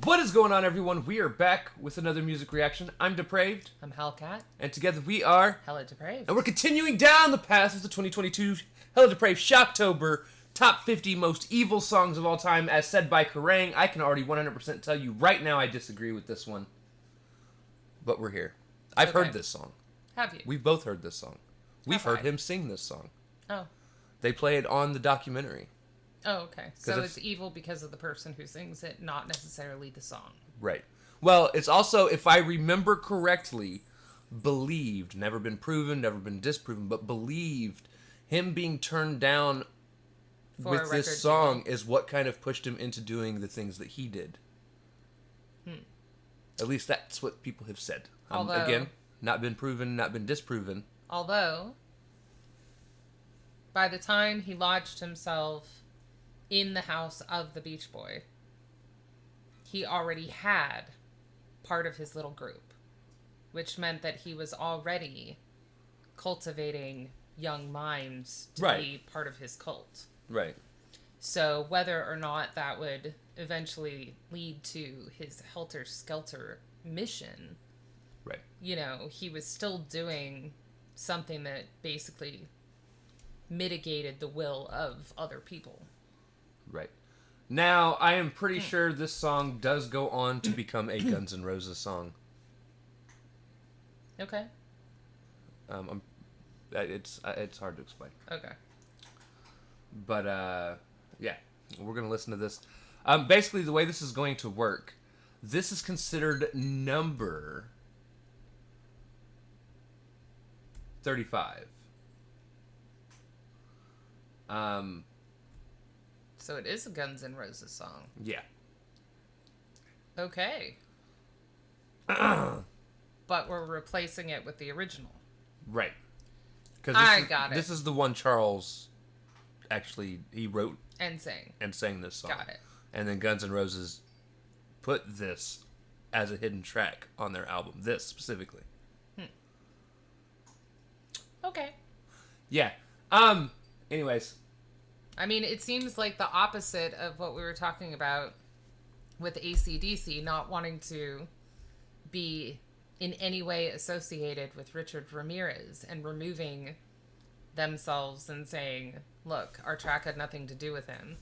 What is going on, everyone? We are back with another music reaction. I'm Depraved. I'm Hellcat. And together we are... HellaDepraved. And we're continuing down the path of the 2022 HellaDepraved Shocktober Top 50 Most Evil Songs of All Time, as said by Kerrang. I can already 100% tell you right now I disagree with this one. But we're here. I've heard this song. Have you? We've both heard this song. We've heard him sing this song. Oh. They play it on the documentary. Oh, okay. So it's evil because of the person who sings it, not necessarily the song. Right. Well, it's also, if I remember correctly, believed, never been proven, never been disproven, but believed him being turned down with this song is what kind of pushed him into doing the things that he did. At least that's what people have said. Again, not been proven, not been disproven. Although, by the time he lodged himself in the house of the Beach Boy, he already had part of his little group, which meant that he was already cultivating young minds to be part of his cult. Right. So whether or not that would eventually lead to his helter-skelter mission, right? You know, he was still doing something that basically mitigated the will of other people. Right. Now, I am pretty sure this song does go on to become a Guns N' Roses song. Okay. It's hard to explain. Okay. But, yeah. We're going to listen to this. Basically, the way this is going to work, this is considered number 35. So it is a Guns N' Roses song. Yeah. Okay. But we're replacing it with the original. Right. Got it. This is the one Charles actually, he wrote and sang this song. Got it. And then Guns N' Roses put this as a hidden track on their album. This specifically. Okay. Yeah. Anyways. I mean, it seems like the opposite of what we were talking about with AC/DC not wanting to be in any way associated with Richard Ramirez and removing themselves and saying, look, our track had nothing to do with him.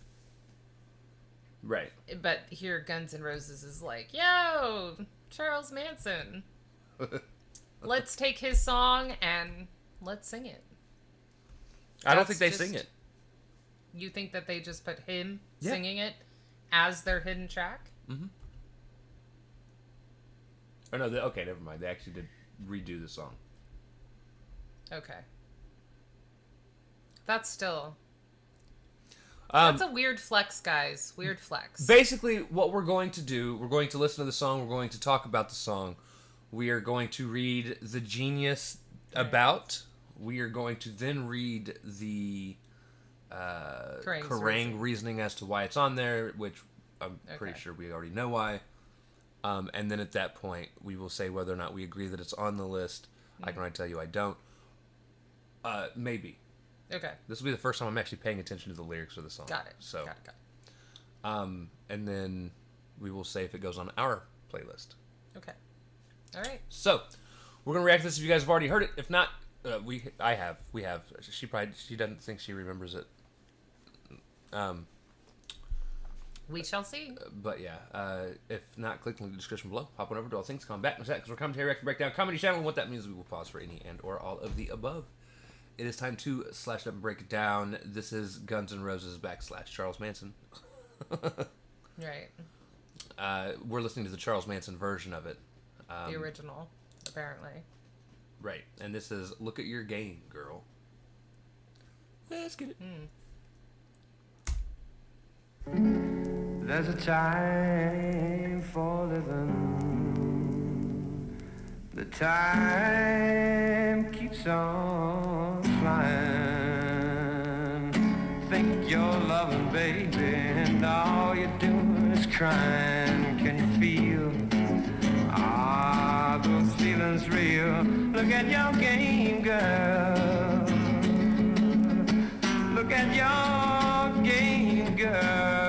Right. But here Guns N' Roses is like, yo, Charles Manson. Let's take his song and let's sing it. I don't think they sing it. You think that they just put him singing it as their hidden track? Mm-hmm. Oh, no, okay, never mind. They actually did redo the song. Okay. That's still... that's a weird flex, guys. Weird flex. Basically, what we're going to do, we're going to listen to the song, we're going to talk about the song. We are going to read the genius about. We are going to then read the... Kerrang reasoning as to why it's on there, which I'm pretty sure we already know why. And then at that point, we will say whether or not we agree that it's on the list. I can already tell you I don't. Maybe. Okay. This will be the first time I'm actually paying attention to the lyrics of the song. Got it. So, got it. And then we will say if it goes on our playlist. Okay. All right. So, we're going to react to this if you guys have already heard it. If not, we have. She doesn't think she remembers it. We shall see. But yeah, if not, click the link in the description below. Hop on over to All Things. Come back in a sec because we're commentary, reaction, breakdown, comedy channel. And what that means is we will pause for any and or all of the above. It is time to slash it up and break it down. This is Guns N' Roses / Charles Manson. Right. We're listening to the Charles Manson version of it. The original, apparently. Right. And this is Look at Your Game, Girl. Let's get it. There's a time for living. The time keeps on flying. Think you're loving, baby, and all you're doing is crying. Can you feel those feelings real? Look at your game, girl. Look at your game, girl.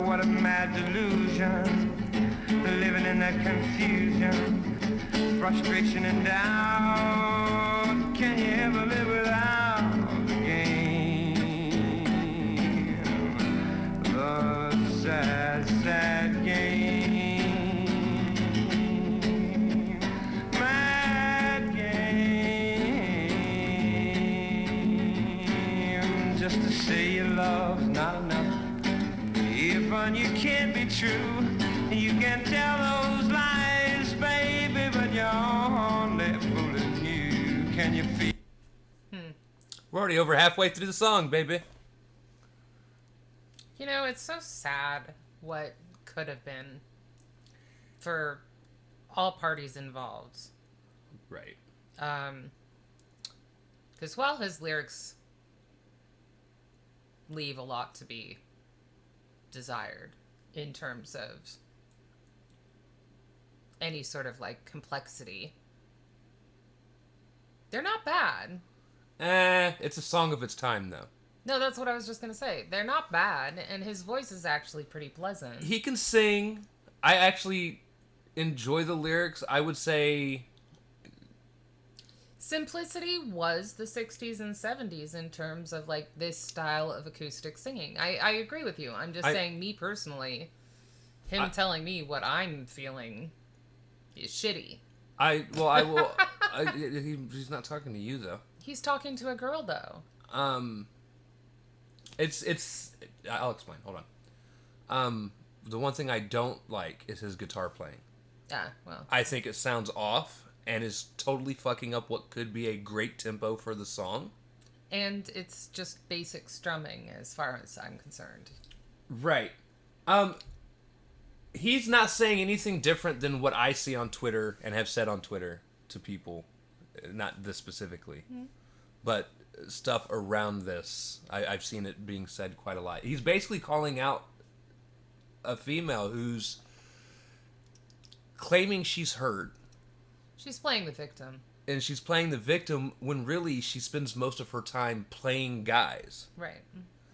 What a mad delusion. illusion, living in that confusion, frustration and doubt. Can you ever live without the game? The sad, sad game. Mad game. Just to say your love's not enough. If you can't be true, you can tell those lies, baby, but you're only fooling you. Can you feel? We're already over halfway through the song, baby. You know, it's so sad what could have been for all parties involved. Right. Because while his lyrics leave a lot to be desired in terms of any sort of like complexity, they're not bad. It's a song of its time, though. No, that's what I was just gonna say. They're not bad, and his voice is actually pretty pleasant. He can sing. I actually enjoy the lyrics. I would say Simplicity was the 60s and 70s in terms of like this style of acoustic singing. I agree with you. I'm just saying, me personally, telling me what I'm feeling is shitty. He's not talking to you, though. He's talking to a girl, though. I'll explain. Hold on. The one thing I don't like is his guitar playing. Yeah, well. I think it sounds off and is totally fucking up what could be a great tempo for the song. And it's just basic strumming as far as I'm concerned. Right. He's not saying anything different than what I see on Twitter and have said on Twitter to people. Not this specifically. Mm-hmm. But stuff around this. I've seen it being said quite a lot. He's basically calling out a female who's claiming she's hurt. She's playing the victim. And she's playing the victim when really she spends most of her time playing guys. Right.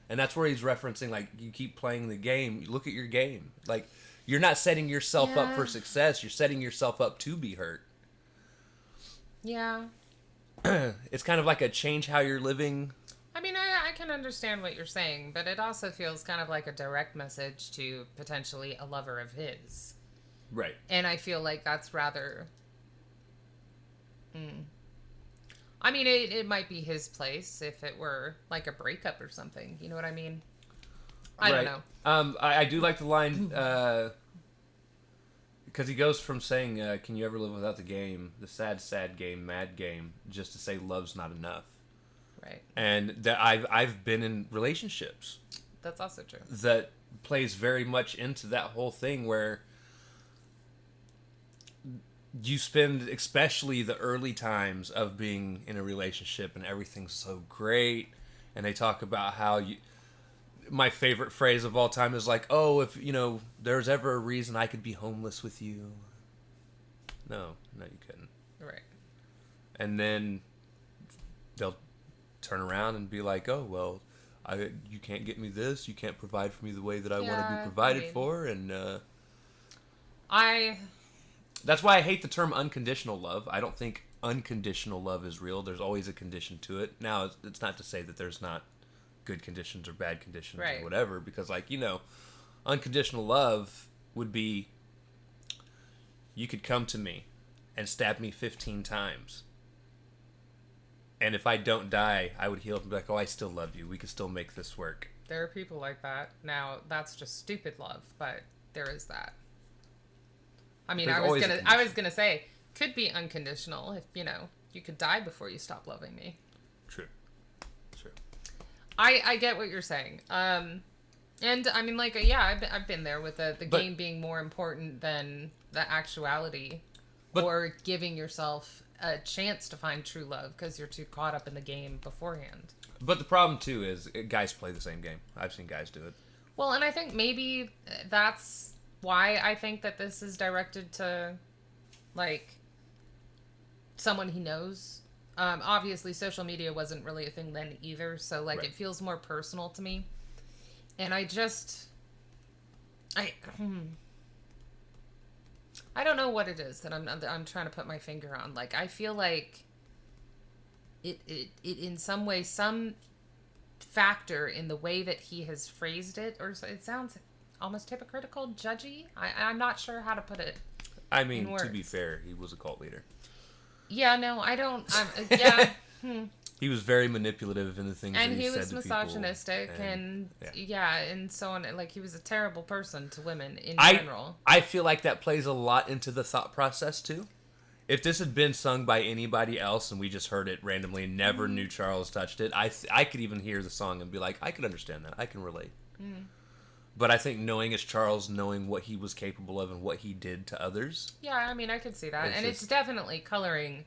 And that's where he's referencing, like, you keep playing the game. Look at your game. Like, you're not setting yourself up for success. You're setting yourself up to be hurt. Yeah. It's kind of like a change how you're living. I mean, I can understand what you're saying, but it also feels kind of like a direct message to potentially a lover of his. Right. And I feel like that's rather... I mean, it might be his place if it were like a breakup or something. You know what I mean? I don't know. I do like the line, because he goes from saying, can you ever live without the game, the sad, sad game, mad game, just to say love's not enough. Right. And that I've been in relationships. That's also true. That plays very much into that whole thing where you spend, especially the early times of being in a relationship and everything's so great, and they talk about how my favorite phrase of all time is like, oh, if, there's ever a reason I could be homeless with you. No, you couldn't. Right. And then they'll turn around and be like, oh, well, you can't get me this, you can't provide for me the way that I want to be provided for, and that's why I hate the term unconditional love. I don't think unconditional love is real. There's always a condition to it. Now, it's not to say that there's not good conditions or bad conditions or whatever, because, unconditional love would be, you could come to me and stab me 15 times. And if I don't die, I would heal up and be like, oh, I still love you. We could still make this work. There are people like that. Now, that's just stupid love, but there is that. I mean, I was gonna say, could be unconditional if, you could die before you stop loving me. True. I get what you're saying. And I mean, I've been there with the game being more important than the actuality, or giving yourself a chance to find true love because you're too caught up in the game beforehand. But the problem too is guys play the same game. I've seen guys do it. Well, and I think maybe that's why I think that this is directed to, someone he knows. Obviously, social media wasn't really a thing then either, so, it feels more personal to me. And I don't know what it is that I'm trying to put my finger on. Like, I feel like it in some way, some factor in the way that he has phrased it, or it sounds almost hypocritical, judgy. I'm not sure how to put it. I mean, to be fair, he was a cult leader. Yeah, no, I don't. Yeah. He was very manipulative in the things and that he said to was misogynistic and and so on. Like, he was a terrible person to women in general. I feel like that plays a lot into the thought process too. If this had been sung by anybody else and we just heard it randomly and never knew Charles touched it, I could even hear the song and be like, I could understand that. I can relate. But I think knowing as Charles, knowing what he was capable of and what he did to others. Yeah, I mean, I could see that. It's definitely coloring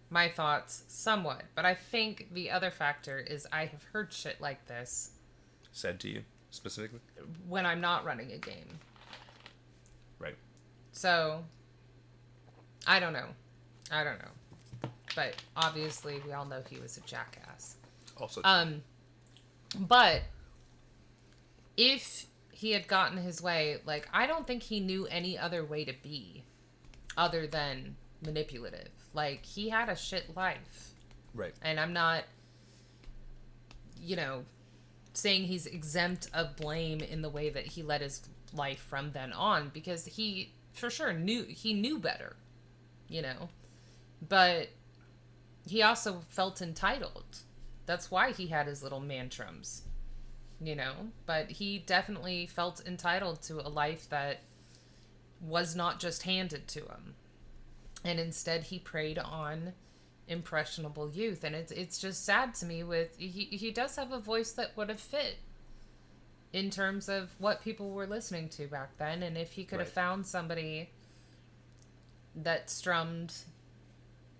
my thoughts somewhat. But I think the other factor is I have heard shit like this. Said to you, specifically? When I'm not running a game. Right. So, I don't know. But obviously, we all know he was a jackass. Also. But if he had gotten his way, like, I don't think he knew any other way to be other than manipulative. Like, he had a shit life. Right. And I'm not, saying he's exempt of blame in the way that he led his life from then on, because he, for sure, knew better, But he also felt entitled. That's why he had his little mantrums. But he definitely felt entitled to a life that was not just handed to him. And instead he preyed on impressionable youth. And it's just sad to me he does have a voice that would have fit in terms of what people were listening to back then. And if he could have found somebody that strummed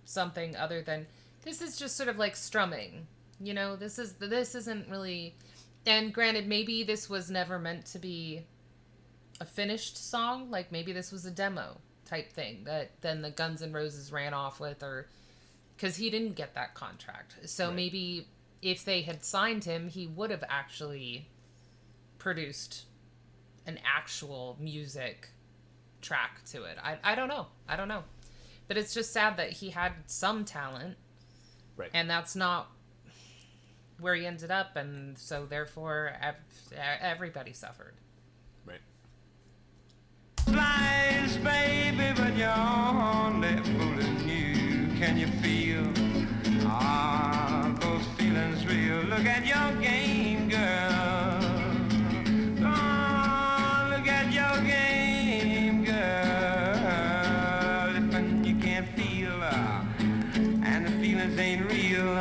something other than, this is just sort of like strumming, this isn't really. And granted, maybe this was never meant to be a finished song. Like, maybe this was a demo type thing that then the Guns N' Roses ran off with, or because he didn't get that contract. So maybe if they had signed him, he would have actually produced an actual music track to it. I don't know. But it's just sad that he had some talent. Right. And that's not where he ended up, and so therefore everybody suffered. Right. Flies, baby, but you're only fooling you. Can you feel those feelings real? Look at your game, girl. Oh, look at your game, girl. If you can't feel and the feelings ain't real,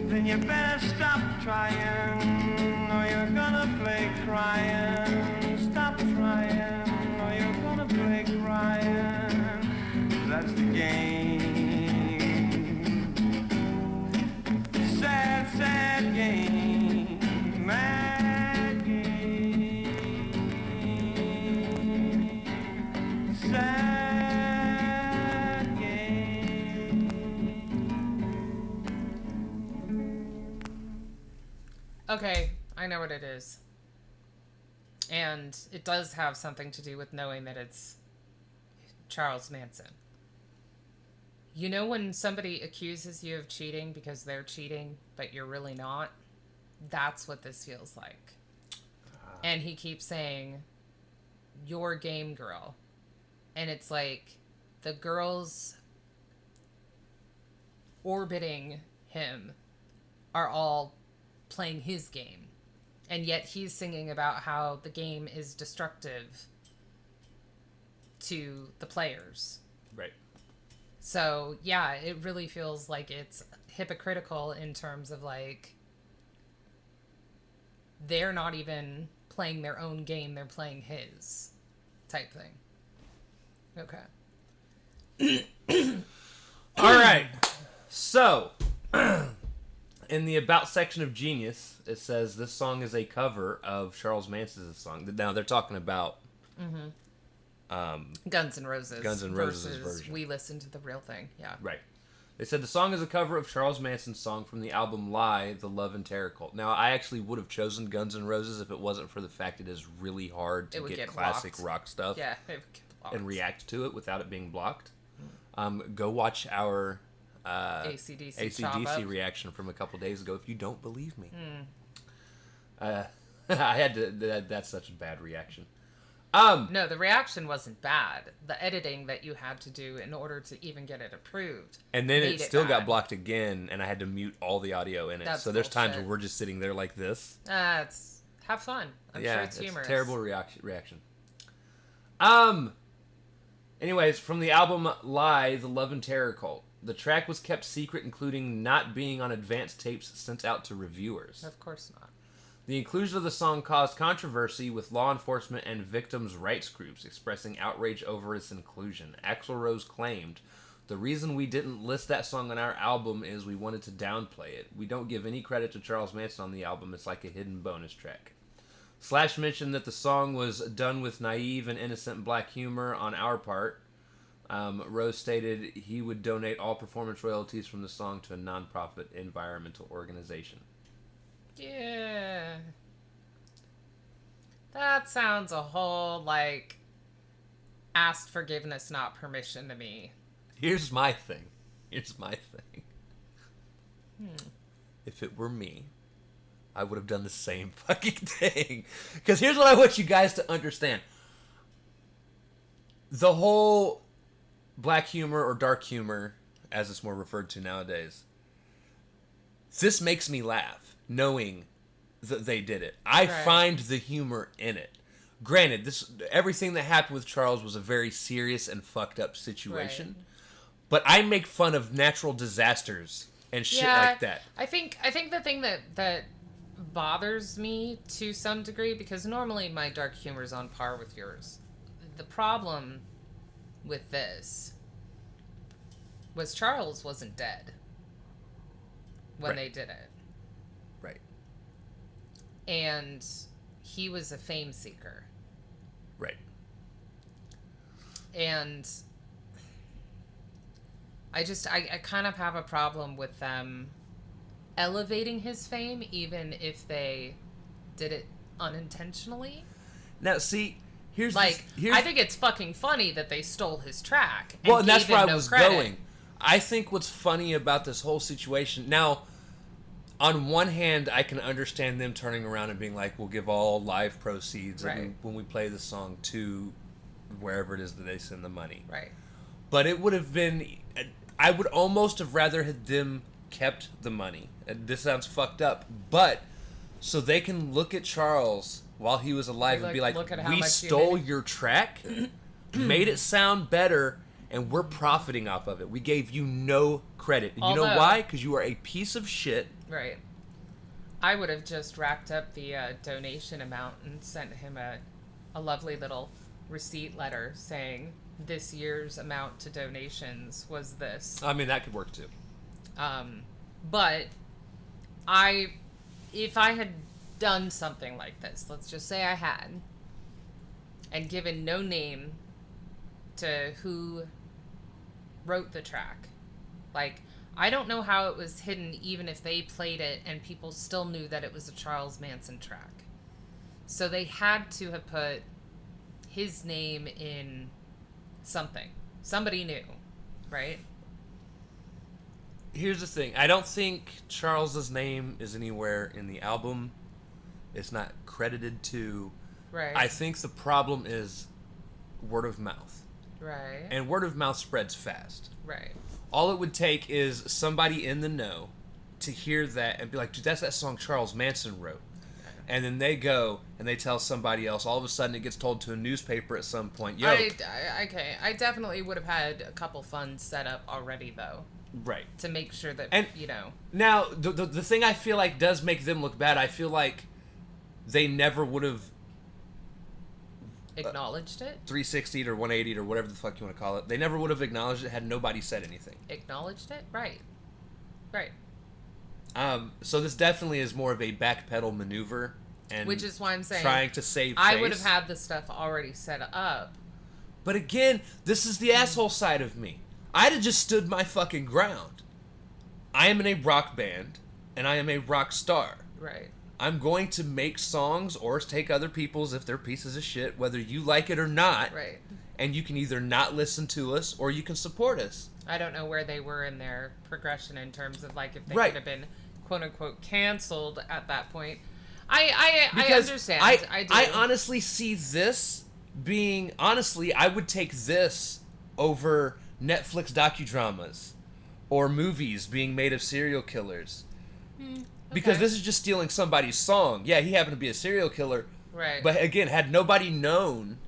then you better stop trying, or you're gonna play crying. Stop trying, or you're gonna play crying. That's the game. Sad, sad game. Mad game. Sad game. Okay, I know what it is. And it does have something to do with knowing that it's Charles Manson. When somebody accuses you of cheating because they're cheating, but you're really not? That's what this feels like. And he keeps saying, "Your game girl." And it's like the girls orbiting him are all playing his game. And yet he's singing about how the game is destructive to the players. Right. So, yeah, it really feels like it's hypocritical in terms of, like, they're not even playing their own game, they're playing his type thing. Okay. All right. So, in the About section of Genius, it says this song is a cover of Charles Manson's song. Now, they're talking about Guns N' Roses. Guns N' Roses' version. We listened to the real thing, yeah. Right. They said the song is a cover of Charles Manson's song from the album Lie, The Love and Terror Cult. Now, I actually would have chosen Guns N' Roses if it wasn't for the fact it is really hard to get classic rock stuff. Yeah, it would get blocked. and react to it without it being blocked, go watch our AC/DC reaction from a couple days ago if you don't believe me. I had to. That's such a bad reaction. No, the reaction wasn't bad. The editing that you had to do in order to even get it approved. And then it still got bad. blocked again, and I had to mute all the audio in it. That's so there's times bullshit. where we're just sitting there like this. Have fun. I'm sure it's humorous. A terrible reaction. Anyways, from the album Lie, The Love and Terror Cult. The track was kept secret, including not being on advanced tapes sent out to reviewers. Of course not. The inclusion of the song caused controversy, with law enforcement and victims' rights groups expressing outrage over its inclusion. Axl Rose claimed, "The reason we didn't list that song on our album is we wanted to downplay it. We don't give any credit to Charles Manson on the album. It's like a hidden bonus track." Slash mentioned that the song was done with naive and innocent black humor on our part. Rose stated he would donate all performance royalties from the song to a non-profit environmental organization. Yeah. That sounds a whole, like, asked forgiveness, not permission to me. Here's my thing. If it were me, I would have done the same fucking thing. Because here's what I want you guys to understand. The whole black humor or dark humor, as it's more referred to nowadays, this makes me laugh, knowing that they did it. I find the humor in it. Granted, everything that happened with Charles was a very serious and fucked up situation. Right. But I make fun of natural disasters and shit like that. I think the thing that bothers me to some degree, because normally my dark humor is on par with yours. The problem with this was Charles wasn't dead when they did it. Right. And he was a fame seeker. Right. And I kind of have a problem with them elevating his fame, even if they did it unintentionally. Now, see, here's I think it's fucking funny that they stole his track. And that's where I was going. I think what's funny about this whole situation now. On one hand, I can understand them turning around and being like, we'll give all live proceeds when we play the song to wherever it is that they send the money. Right. But it would have been... I would almost have rather had them kept the money. And this sounds fucked up. But so they can look at Charles while he was alive and be like, we stole your track, made it sound better, and we're profiting off of it. We gave you no credit. And you know why? Because you are a piece of shit. Right. I would have just racked up the donation amount and sent him a lovely little receipt letter saying this year's amount to donations was this. I mean, that could work too. But if I had done something like this, let's just say I had, and given no name to who wrote the track, like, I don't know how it was hidden even if they played it and people still knew that it was a Charles Manson track. So they had to have put his name in something. Somebody knew, right? Here's the thing. I don't think Charles's name is anywhere in the album. It's not credited to. Right. I think the problem is word of mouth. Right. And word of mouth spreads fast. Right. All it would take is somebody in the know to hear that and be like, dude, that's that song Charles Manson wrote. Okay. And then they go and they tell somebody else. All of a sudden it gets told to a newspaper at some point. Yo. Okay. I definitely would have had a couple funds set up already, though. Right. To make sure that, Now, the thing I feel like does make them look bad, I feel like they never would have acknowledged it? 360'd or 180'd or whatever the fuck you want to call it. They never would have acknowledged it had nobody said anything. Acknowledged it? Right. Right. So this definitely is more of a backpedal maneuver. And which is why I'm saying trying to save face. I would have had the stuff already set up. But again, this is the asshole side of me. I'd have just stood my fucking ground. I am in a rock band, and I am a rock star. Right. I'm going to make songs or take other people's if they're pieces of shit, whether you like it or not. Right. and you can either not listen to us or you can support us. I don't know where they were in their progression in terms of like if they Right. could have been quote unquote canceled at that point. I understand. I do. I honestly see this being, honestly, I would take this over Netflix docudramas or movies being made of serial killers. Because Okay. this is just stealing somebody's song. Yeah, he happened to be a serial killer. Right. But again, had nobody known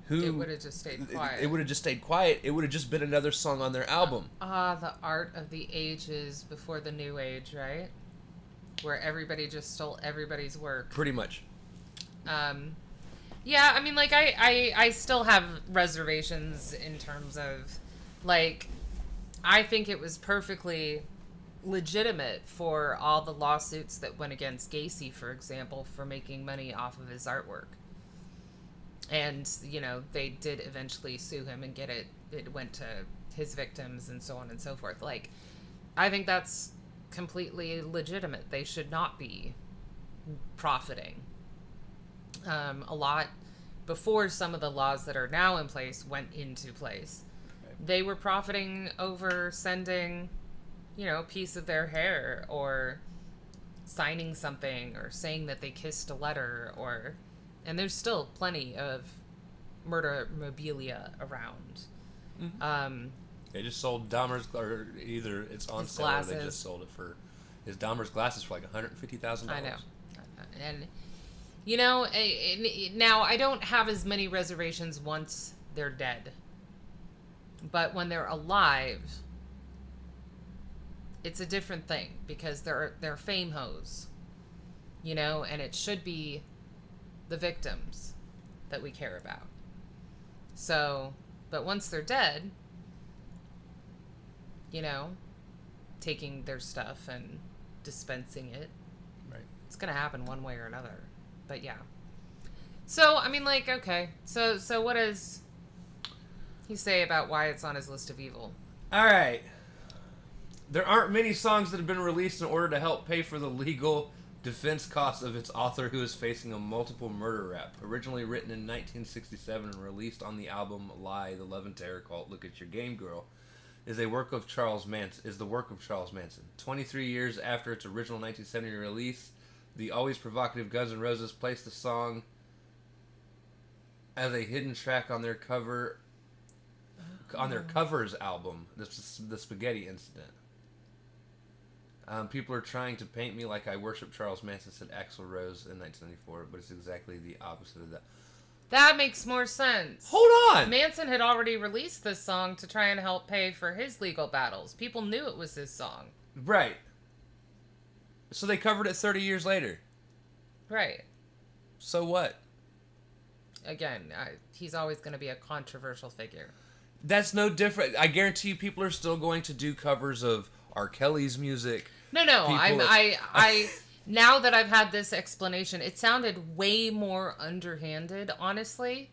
who... It would have just stayed quiet. It would have just stayed quiet. It would have just been another song on their album. The art of the ages before the new age, right? Where everybody just stole everybody's work. Pretty much. Yeah, I mean, like, I still have reservations in terms of, like, I think it was perfectly legitimate for all the lawsuits that went against Gacy, for example, for making money off of his artwork. And, you know, they did eventually sue him and get it. It went to his victims and so on and so forth. Like, I think that's completely legitimate. They should not be profiting. A lot before some of the laws that are now in place went into place. They were profiting over sending, you know, a piece of their hair or signing something or saying that they kissed a letter or... And there's still plenty of murder memorabilia around. Mm-hmm. They just sold Dahmer's, or either it's on His sale or they glasses. just sold it for his Dahmer's glasses for like $150,000. I know. And, you know, now I don't have as many reservations once they're dead. But when they're alive, it's a different thing because they're fame hoes. You know, and it should be the victims that we care about. So, but once they're dead, you know, taking their stuff and dispensing it, Right. it's gonna happen one way or another. But yeah. So, I mean, like, okay. So what does he say about why it's on his list of evil? All right. There aren't many songs that have been released in order to help pay for the legal defense costs of its author, who is facing a multiple murder rap. Originally written in 1967 and released on the album Lie, the Love and Terror cult Look at Your Game Girl, is the work of Charles Manson. 23 years after its original 1970 release, the always provocative Guns N' Roses placed the song as a hidden track on their covers album, the Spaghetti Incident. People are trying to paint me like I worship Charles Manson, said Axl Rose in 1994, but it's exactly the opposite of that. That makes more sense. Hold on! Manson had already released this song to try and help pay for his legal battles. People knew it was his song. Right. So they covered it 30 years later. Right. So what? Again, he's always going to be a controversial figure. That's no different. I guarantee you people are still going to do covers of R. Kelly's music. No. I now that I've had this explanation, it sounded way more underhanded, honestly.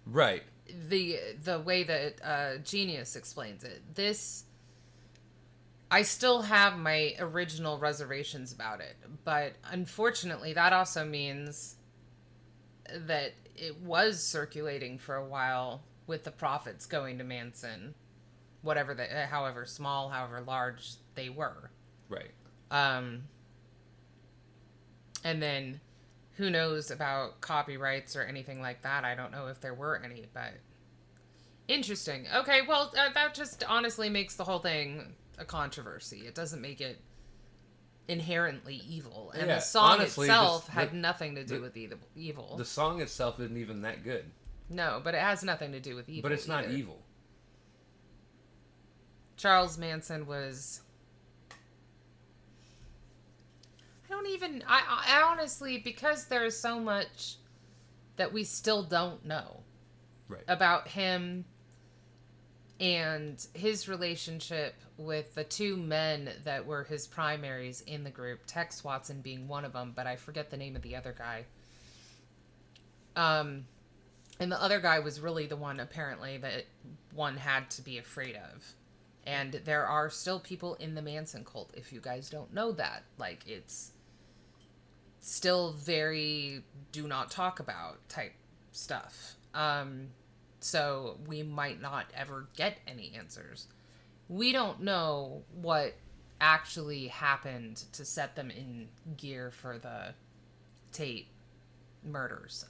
Right. The way that Genius explains it. This, I still have my original reservations about it, but unfortunately that also means that it was circulating for a while with the profits going to Manson, however small, however large they were. Right. And then who knows about copyrights or anything like that. I don't know if there were any, but interesting. Okay, well, that just honestly makes the whole thing a controversy. It doesn't make it inherently evil. And Yeah, the song honestly, itself had nothing to do with evil. The song itself isn't even that good. No, but it has nothing to do with evil. But it's not either. evil. Charles Manson was... I honestly, because there's so much that we still don't know about him and his relationship with the two men that were his primaries in the group, Tex Watson being one of them, but I forget the name of the other guy. And the other guy was really the one, apparently, that one had to be afraid of. And there are still people in the Manson cult, if you guys don't know that. Like, it's still very do not talk about type stuff. So we might not ever get any answers. We don't know what actually happened to set them in gear for the Tate murders.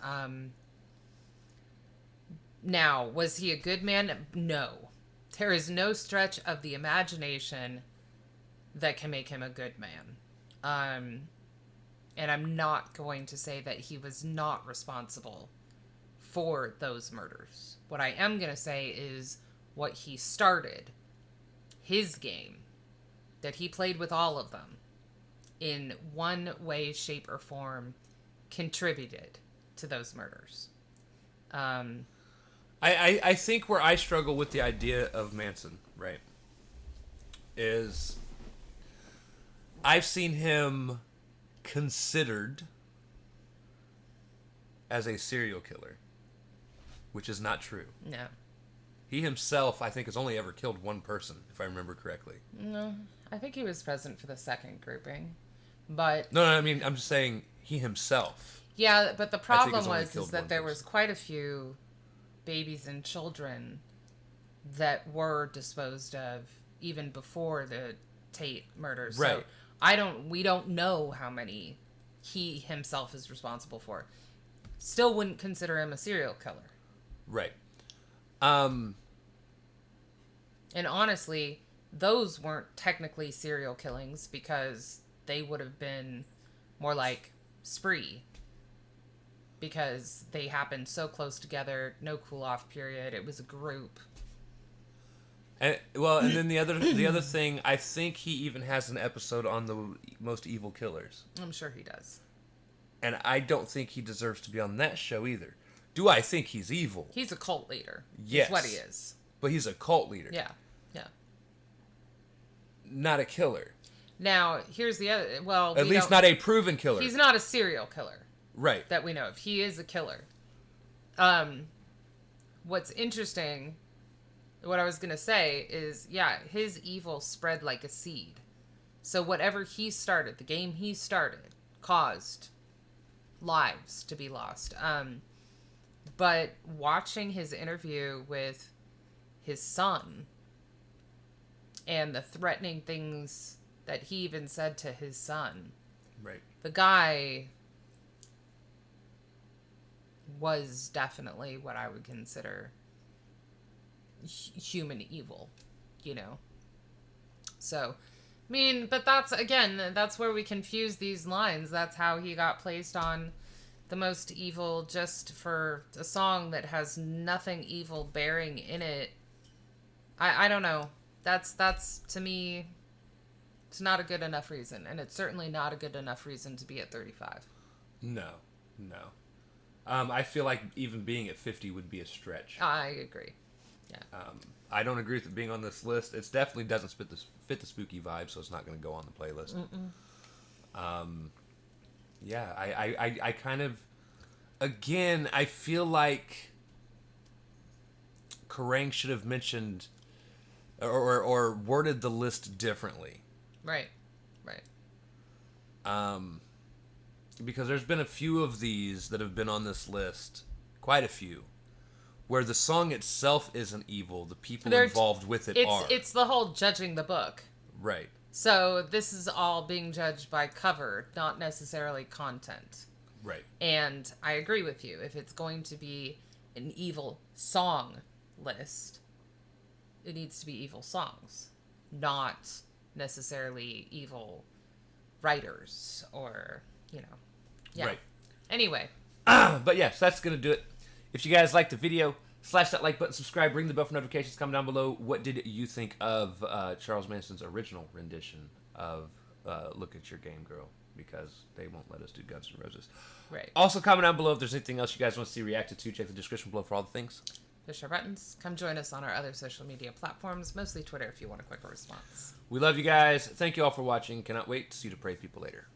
Now, was he a good man? No. There is no stretch of the imagination that can make him a good man. And I'm not going to say that he was not responsible for those murders. What I am going to say is what he started, his game, that he played with all of them, in one way, shape, or form, contributed to those murders. I think where I struggle with the idea of Manson, right, is I've seen him considered as a serial killer, which is not true. No. He himself, I think, has only ever killed one person, if I remember correctly. No, I think he was present for the second grouping, but... No, I mean, I'm just saying he himself. Yeah, but the problem was is that there was quite a few babies and children that were disposed of even before the Tate murders. Right. So we don't know how many he himself is responsible for. Still wouldn't consider him a serial killer. Right. And honestly, those weren't technically serial killings because they would have been more like spree. Because they happened so close together, no cool-off period. It was a group. And then the other thing, I think he even has an episode on the most evil killers. I'm sure he does. And I don't think he deserves to be on that show either. Do I think he's evil? He's a cult leader. Yes. That's what he is. But he's a cult leader. Yeah. Not a killer. Now, here's the other... Well, at least not a proven killer. He's not a serial killer. Right. That we know of. He is a killer. What's interesting, what I was going to say is, yeah, his evil spread like a seed. So whatever he started, the game he started, caused lives to be lost. But watching his interview with his son and the threatening things that he even said to his son. Right. The guy was definitely what I would consider human evil, you know? So, I mean, but that's where we confuse these lines. That's how he got placed on the most evil just for a song that has nothing evil bearing in it. I don't know. That's to me, it's not a good enough reason. And it's certainly not a good enough reason to be at 35. No. I feel like even being at 50 would be a stretch. I agree. Yeah. I don't agree with it being on this list. It definitely doesn't fit the spooky vibe, so it's not going to go on the playlist. Yeah, I kind of... Again, I feel like Kerrang should have mentioned or worded the list differently. Right. Because there's been a few of these that have been on this list, quite a few, where the song itself isn't evil, the people involved with it are. It's the whole judging the book. Right. So this is all being judged by cover, not necessarily content. Right. And I agree with you. If it's going to be an evil song list, it needs to be evil songs, not necessarily evil writers or, Yeah. Right. Anyway. But yes, that's going to do it. If you guys liked the video, slash that like button, subscribe, ring the bell for notifications, comment down below. What did you think of Charles Manson's original rendition of Look at Your Game Girl? Because they won't let us do Guns N' Roses. Right. Also, comment down below if there's anything else you guys want to see reacted to. Check the description below for all the things. Push our buttons. Come join us on our other social media platforms, mostly Twitter if you want a quicker response. We love you guys. Thank you all for watching. Cannot wait to see you depraved people later.